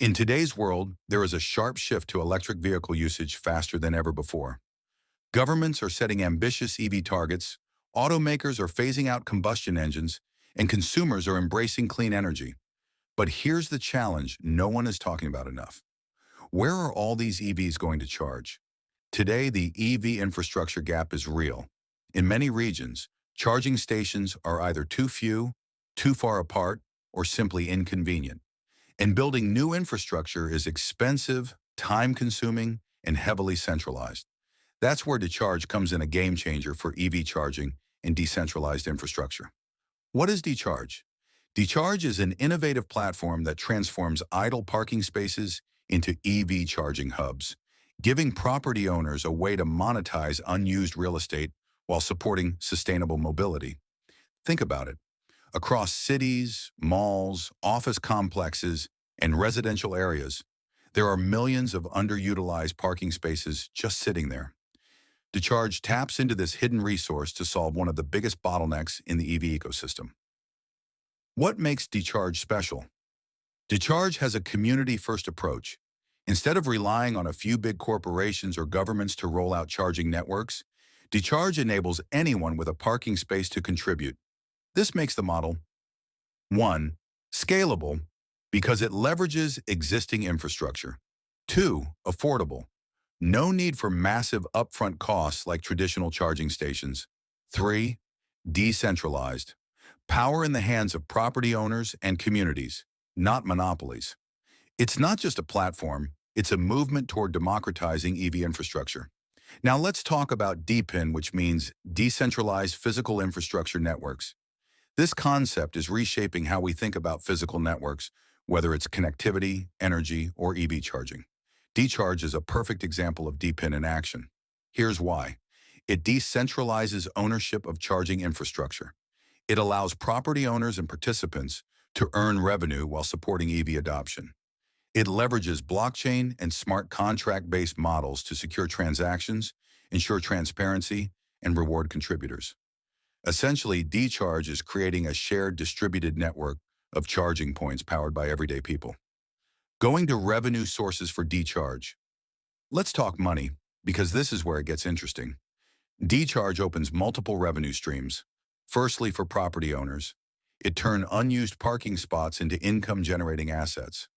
In today's world, there is a sharp shift to electric vehicle usage faster than ever before. Governments are setting ambitious EV targets, automakers are phasing out combustion engines, and consumers are embracing clean energy. But here's the challenge no one is talking about enough. Where are all these EVs going to charge? Today, the EV infrastructure gap is real. In many regions, charging stations are either too few, too far apart, or simply inconvenient. And building new infrastructure is expensive, time-consuming, and heavily centralized. That's where DeCharge comes in, a game changer for EV charging and decentralized infrastructure. What is DeCharge? DeCharge is an innovative platform that transforms idle parking spaces into EV charging hubs, giving property owners a way to monetize unused real estate while supporting sustainable mobility. Think about it. Across cities, malls, office complexes, and residential areas, there are millions of underutilized parking spaces just sitting there. DeCharge taps into this hidden resource to solve one of the biggest bottlenecks in the EV ecosystem. What makes DeCharge special? DeCharge has a community-first approach. Instead of relying on a few big corporations or governments to roll out charging networks, DeCharge enables anyone with a parking space to contribute. This makes the model 1. Scalable, because it leverages existing infrastructure. 2. Affordable. No need for massive upfront costs like traditional charging stations. 3. Decentralized. Power in the hands of property owners and communities, not monopolies. It's not just a platform, it's a movement toward democratizing EV infrastructure. Now let's talk about DePIN, which means Decentralized Physical Infrastructure Networks. This concept is reshaping how we think about physical networks, whether it's connectivity, energy, or EV charging. DeCharge is a perfect example of DePIN in action. Here's why. It decentralizes ownership of charging infrastructure. It allows property owners and participants to earn revenue while supporting EV adoption. It leverages blockchain and smart contract-based models to secure transactions, ensure transparency, and reward contributors. Essentially, DeCharge is creating a shared distributed network of charging points powered by everyday people. Going to revenue sources for DeCharge. Let's talk money, because this is where it gets interesting. DeCharge opens multiple revenue streams. Firstly, for property owners, it turns unused parking spots into income-generating assets.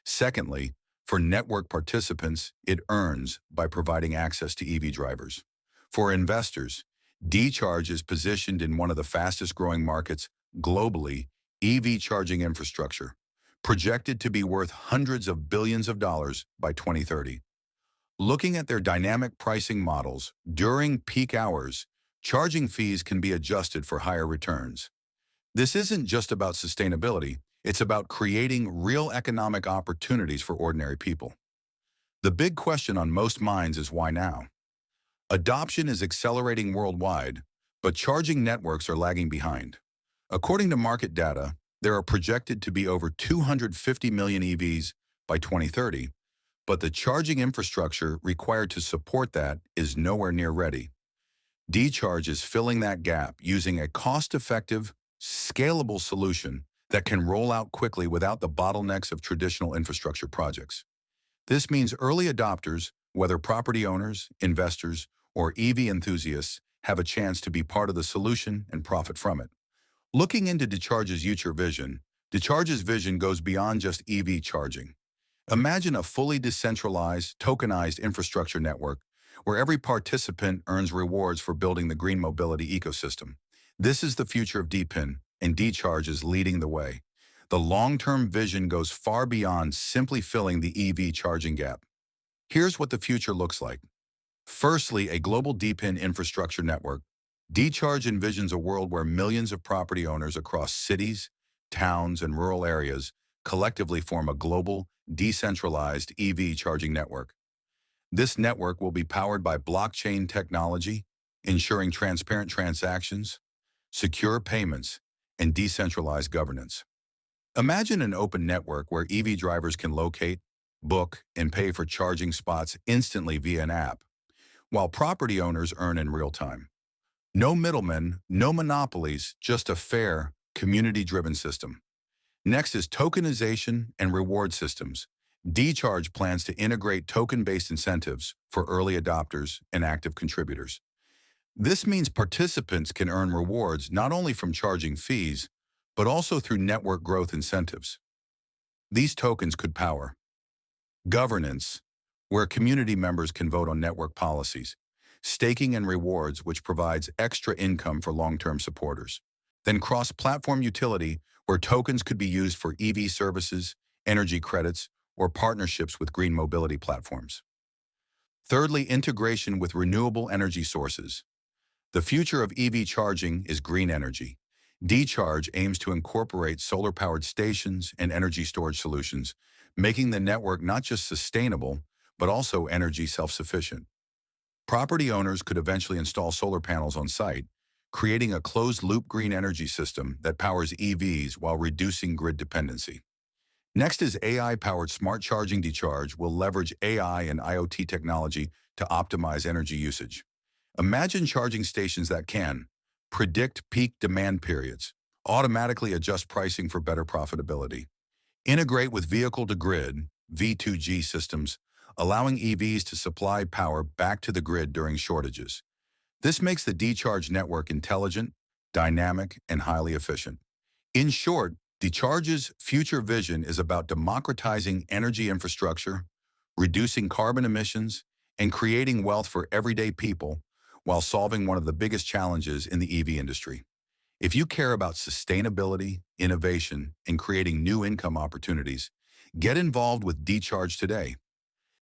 Secondly, for network participants, it earns by providing access to EV drivers. For investors, DeCharge is positioned in one of the fastest-growing markets globally, EV charging infrastructure, projected to be worth hundreds of billions of dollars by 2030. Looking at their dynamic pricing models, during peak hours, charging fees can be adjusted for higher returns. This isn't just about sustainability, it's about creating real economic opportunities for ordinary people. The big question on most minds is why now? Adoption is accelerating worldwide, but charging networks are lagging behind. According to market data, there are projected to be over 250 million EVs by 2030, but the charging infrastructure required to support that is nowhere near ready. DeCharge is filling that gap using a cost-effective, scalable solution that can roll out quickly without the bottlenecks of traditional infrastructure projects. This means early adopters, whether property owners, investors, or EV enthusiasts, have a chance to be part of the solution and profit from it. Looking into DeCharge's future vision, DeCharge's vision goes beyond just EV charging. Imagine a fully decentralized, tokenized infrastructure network where every participant earns rewards for building the green mobility ecosystem. This is the future of DePIN, and DeCharge is leading the way. The long-term vision goes far beyond simply filling the EV charging gap. Here's what the future looks like. Firstly, a global DePIN infrastructure network. DeCharge envisions a world where millions of property owners across cities, towns, and rural areas collectively form a global, decentralized EV charging network. This network will be powered by blockchain technology, ensuring transparent transactions, secure payments, and decentralized governance. Imagine an open network where EV drivers can locate, book, and pay for charging spots instantly via an app, while property owners earn in real time. No middlemen, no monopolies, just a fair, community-driven system. Next is tokenization and reward systems. DeCharge plans to integrate token-based incentives for early adopters and active contributors. This means participants can earn rewards not only from charging fees, but also through network growth incentives. These tokens could power governance, where community members can vote on network policies, staking and rewards, which provides extra income for long-term supporters. Then cross-platform utility, where tokens could be used for EV services, energy credits, or partnerships with green mobility platforms. Thirdly, integration with renewable energy sources. The future of EV charging is green energy. DeCharge aims to incorporate solar-powered stations and energy storage solutions, making the network not just sustainable, but also energy self-sufficient. Property owners could eventually install solar panels on site, creating a closed-loop green energy system that powers EVs while reducing grid dependency. Next is AI-powered smart charging. DeCharge will leverage AI and IoT technology to optimize energy usage. Imagine charging stations that can predict peak demand periods, automatically adjust pricing for better profitability, integrate with vehicle-to-grid (V2G) systems, allowing EVs to supply power back to the grid during shortages. This makes the DeCharge network intelligent, dynamic, and highly efficient. In short, DeCharge's future vision is about democratizing energy infrastructure, reducing carbon emissions, and creating wealth for everyday people while solving one of the biggest challenges in the EV industry. If you care about sustainability, innovation, and creating new income opportunities, get involved with DeCharge today.